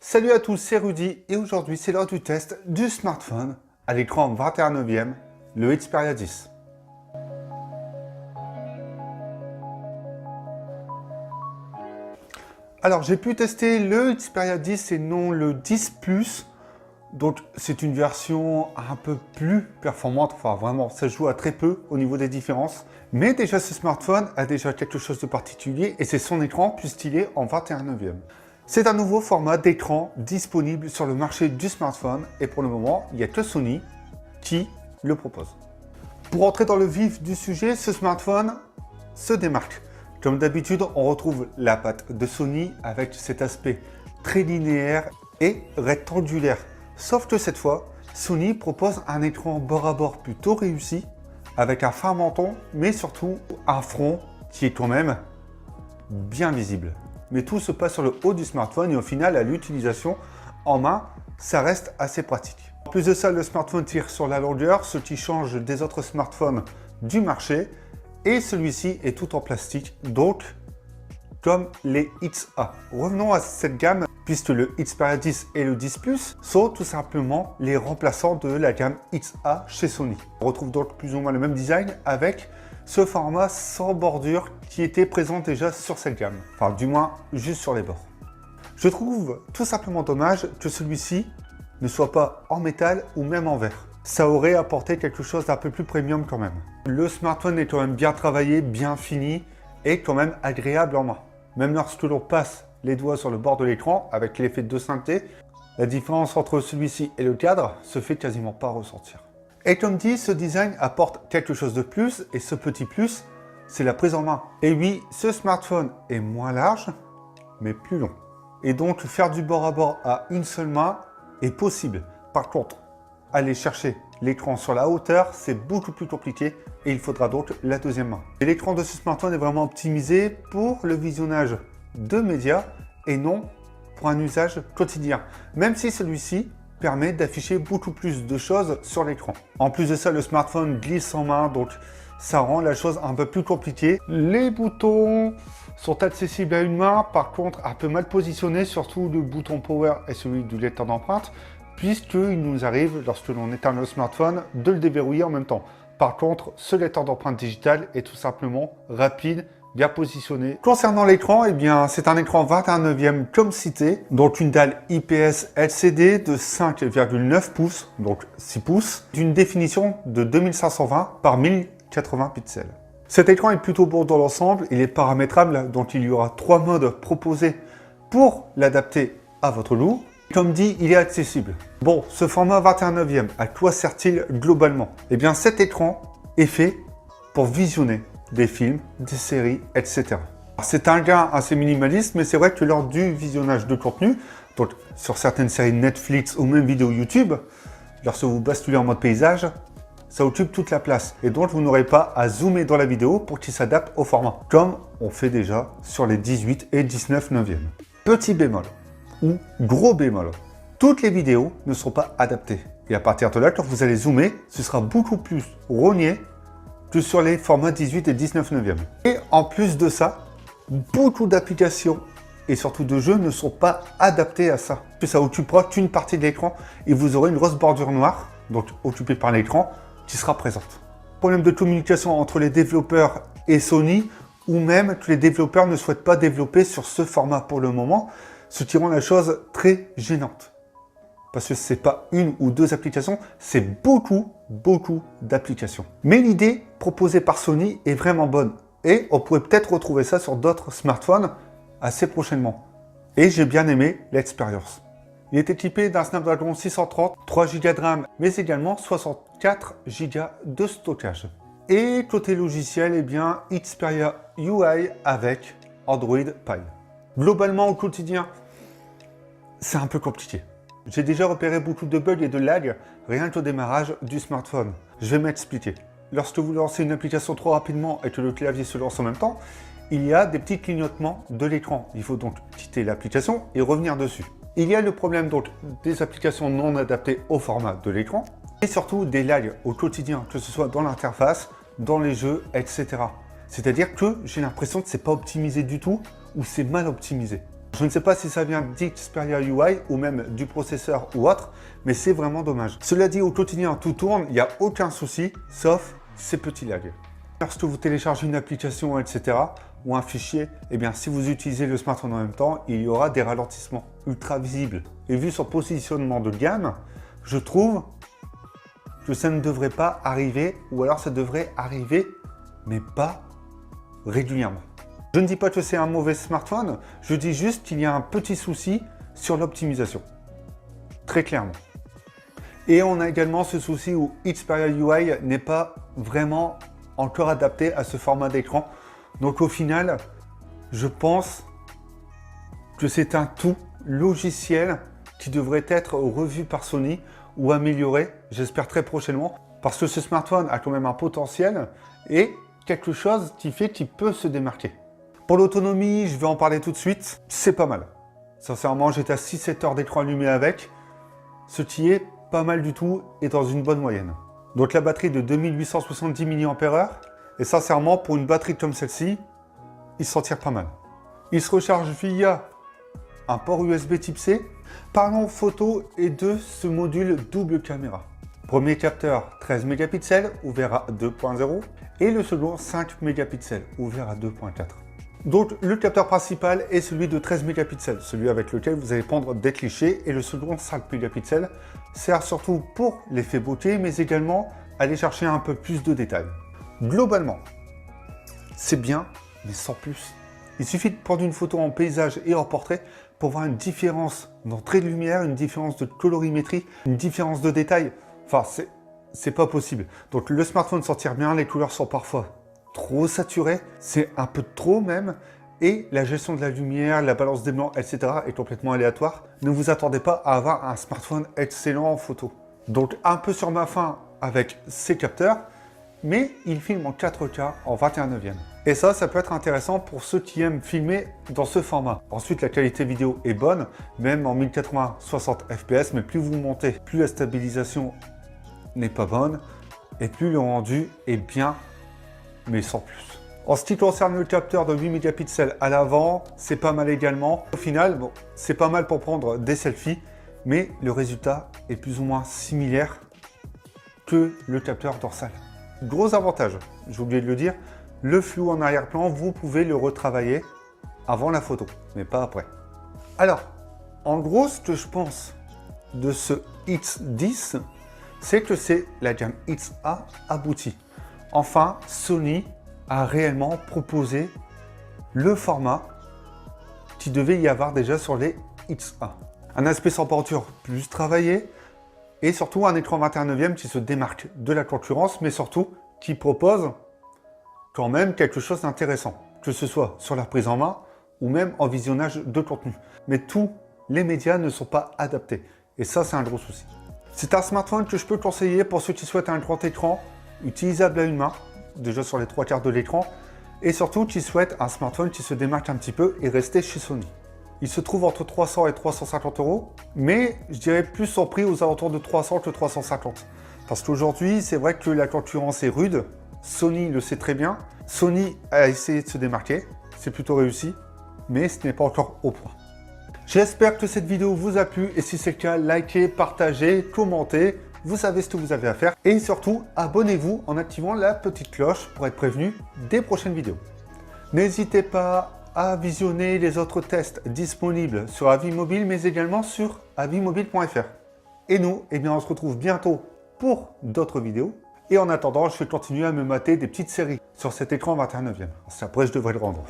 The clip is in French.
Salut à tous, c'est Rudy et aujourd'hui c'est l'heure du test du smartphone à l'écran 21/9, le Xperia 10. Alors j'ai pu tester le Xperia 10 et non le 10 Plus, donc c'est une version un peu plus performante, enfin vraiment ça joue à très peu au niveau des différences. Mais déjà ce smartphone a déjà quelque chose de particulier et c'est son écran puisqu'il est en 21/9. C'est un nouveau format d'écran disponible sur le marché du smartphone et pour le moment, il n'y a que Sony qui le propose. Pour entrer dans le vif du sujet, ce smartphone se démarque. Comme d'habitude, on retrouve la patte de Sony avec cet aspect très linéaire et rectangulaire. Sauf que cette fois, Sony propose un écran bord à bord plutôt réussi avec un fin menton, mais surtout un front qui est quand même bien visible. Mais tout se passe sur le haut du smartphone et au final, à l'utilisation en main, ça reste assez pratique. En plus de ça, le smartphone tire sur la longueur, ce qui change des autres smartphones du marché. Et celui-ci est tout en plastique, donc comme les XA. Revenons à cette gamme, puisque le Xperia 10 et le 10 Plus sont tout simplement les remplaçants de la gamme XA chez Sony. On retrouve donc plus ou moins le même design avec ce format sans bordure qui était présent déjà sur cette gamme. Enfin, du moins, juste sur les bords. Je trouve tout simplement dommage que celui-ci ne soit pas en métal ou même en verre. Ça aurait apporté quelque chose d'un peu plus premium quand même. Le smartphone est quand même bien travaillé, bien fini et quand même agréable en main. Même lorsque l'on passe les doigts sur le bord de l'écran avec l'effet de synthé, la différence entre celui-ci et le cadre se fait quasiment pas ressentir. Et comme dit, ce design apporte quelque chose de plus et ce petit plus, c'est la prise en main. Et oui, ce smartphone est moins large, mais plus long. Et donc faire du bord à bord à une seule main est possible. Par contre, aller chercher l'écran sur la hauteur, c'est beaucoup plus compliqué et il faudra donc la deuxième main. Et l'écran de ce smartphone est vraiment optimisé pour le visionnage de médias et non pour un usage quotidien. Même si celui-ci permet d'afficher beaucoup plus de choses sur l'écran. En plus de ça, le smartphone glisse en main, donc ça rend la chose un peu plus compliquée. Les boutons sont accessibles à une main, par contre un peu mal positionnés, surtout le bouton Power et celui du lecteur d'empreintes, puisqu'il nous arrive, lorsque l'on éteint le smartphone, de le déverrouiller en même temps. Par contre, ce lecteur d'empreintes digitales est tout simplement rapide, bien positionné. Concernant l'écran, eh bien, c'est un écran 21/9 comme cité, donc une dalle IPS LCD de 5,9 pouces, donc 6 pouces, d'une définition de 2520 par 1080 pixels. Cet écran est plutôt beau dans l'ensemble, il est paramétrable, donc il y aura 3 modes proposés pour l'adapter à votre goût. Comme dit, il est accessible. Bon, ce format 21/9, à quoi sert-il globalement? Eh bien, cet écran est fait pour visionner des films, des séries, etc. C'est un gain assez minimaliste, mais c'est vrai que lors du visionnage de contenu, donc sur certaines séries Netflix ou même vidéos YouTube, lorsque vous basculez en mode paysage, ça occupe toute la place. Et donc, vous n'aurez pas à zoomer dans la vidéo pour qu'il s'adapte au format, comme on fait déjà sur les 18 et 19/9. Petit bémol, ou gros bémol, toutes les vidéos ne seront pas adaptées. Et à partir de là, quand vous allez zoomer, ce sera beaucoup plus rogné que sur les formats 18 et 19/9. Et en plus de ça, beaucoup d'applications et surtout de jeux ne sont pas adaptés à ça. Ça occupera qu'une partie de l'écran et vous aurez une grosse bordure noire, donc occupée par l'écran, qui sera présente. Problème de communication entre les développeurs et Sony, ou même que les développeurs ne souhaitent pas développer sur ce format pour le moment, ce qui rend la chose très gênante. Parce que ce n'est pas une ou deux applications, c'est beaucoup d'applications. Mais l'idée proposée par Sony est vraiment bonne. Et on pourrait peut-être retrouver ça sur d'autres smartphones assez prochainement. Et j'ai bien aimé l'expérience. Il est équipé d'un Snapdragon 630, 3 Go de RAM, mais également 64 Go de stockage. Et côté logiciel, eh bien, Xperia UI avec Android Pie. Globalement, au quotidien, c'est un peu compliqué. J'ai déjà repéré beaucoup de bugs et de lag rien qu'au démarrage du smartphone. Je vais m'expliquer. Lorsque vous lancez une application trop rapidement et que le clavier se lance en même temps, il y a des petits clignotements de l'écran. Il faut donc quitter l'application et revenir dessus. Il y a le problème donc des applications non adaptées au format de l'écran et surtout des lags au quotidien, que ce soit dans l'interface, dans les jeux, etc. C'est-à-dire que j'ai l'impression que c'est pas optimisé du tout ou c'est mal optimisé. Je ne sais pas si ça vient d'Xperia UI ou même du processeur ou autre, mais c'est vraiment dommage. Cela dit, au quotidien, tout tourne, il n'y a aucun souci, sauf ces petits lags. Lorsque vous téléchargez une application, etc., ou un fichier, eh bien, si vous utilisez le smartphone en même temps, il y aura des ralentissements ultra visibles. Et vu son positionnement de gamme, je trouve que ça ne devrait pas arriver, ou alors ça devrait arriver, mais pas régulièrement. Je ne dis pas que c'est un mauvais smartphone, je dis juste qu'il y a un petit souci sur l'optimisation. Très clairement. Et on a également ce souci où Xperia UI n'est pas vraiment encore adapté à ce format d'écran. Donc au final, je pense que c'est un tout logiciel qui devrait être revu par Sony ou amélioré, j'espère très prochainement, parce que ce smartphone a quand même un potentiel et quelque chose qui fait qu'il peut se démarquer. Pour l'autonomie, je vais en parler tout de suite, c'est pas mal. Sincèrement, j'étais à 6-7 heures d'écran allumé avec, ce qui est pas mal du tout et dans une bonne moyenne. Donc la batterie de 2870 mAh, et sincèrement, pour une batterie comme celle-ci, il s'en tire pas mal. Il se recharge via un port USB type C. Parlons photo et de ce module double caméra. Premier capteur 13 mégapixels, ouvert à 2.0, et le second 5 mégapixels, ouvert à 2.4. Donc le capteur principal est celui de 13 mégapixels, celui avec lequel vous allez prendre des clichés, et le second 5 mégapixels sert surtout pour l'effet beauté, mais également aller chercher un peu plus de détails. Globalement, c'est bien, mais sans plus. Il suffit de prendre une photo en paysage et en portrait pour voir une différence d'entrée de lumière, une différence de colorimétrie, une différence de détail. Enfin, c'est pas possible. Donc le smartphone s'en tire bien, les couleurs sont parfois trop saturées, c'est un peu trop même, et la gestion de la lumière, la balance des blancs, etc. est complètement aléatoire. Ne vous attendez pas à avoir un smartphone excellent en photo. Donc un peu sur ma faim avec ces capteurs, mais il filme en 4K en 21/9. Et ça peut être intéressant pour ceux qui aiment filmer dans ce format. Ensuite, la qualité vidéo est bonne, même en 1080 60 fps, mais plus vous montez, plus la stabilisation n'est pas bonne, et plus le rendu est bien, mais sans plus. En ce qui concerne le capteur de 8 mégapixels à l'avant, c'est pas mal également. Au final, bon, c'est pas mal pour prendre des selfies, mais le résultat est plus ou moins similaire que le capteur dorsal. Gros avantage, j'ai oublié de le dire, le flou en arrière-plan, vous pouvez le retravailler avant la photo, mais pas après. Alors, en gros, ce que je pense de ce X10, c'est que c'est la gamme XA aboutie. Enfin, Sony a réellement proposé le format qui devait y avoir déjà sur les XA. Un aspect sans peinture plus travaillé, et surtout un écran 21/9 qui se démarque de la concurrence, mais surtout qui propose quand même quelque chose d'intéressant, que ce soit sur la prise en main ou même en visionnage de contenu. Mais tous les médias ne sont pas adaptés, et ça c'est un gros souci. C'est un smartphone que je peux conseiller pour ceux qui souhaitent un grand écran utilisable à une main, déjà sur les 3/4 de l'écran, et surtout qui souhaitent un smartphone qui se démarque un petit peu et rester chez Sony. Il se trouve entre 300 et 350 €, mais je dirais plus son prix aux alentours de 300 que 350. Parce qu'aujourd'hui, c'est vrai que la concurrence est rude, Sony le sait très bien, Sony a essayé de se démarquer, c'est plutôt réussi, mais ce n'est pas encore au point. J'espère que cette vidéo vous a plu, et si c'est le cas, likez, partagez, commentez, vous savez ce que vous avez à faire, et surtout, abonnez-vous en activant la petite cloche pour être prévenu des prochaines vidéos. N'hésitez pas à visionner les autres tests disponibles sur Avimobile, mais également sur avimobile.fr. Et nous, eh bien, on se retrouve bientôt pour d'autres vidéos. Et en attendant, je vais continuer à me mater des petites séries sur cet écran 21/9. Après, je devrais le rendre.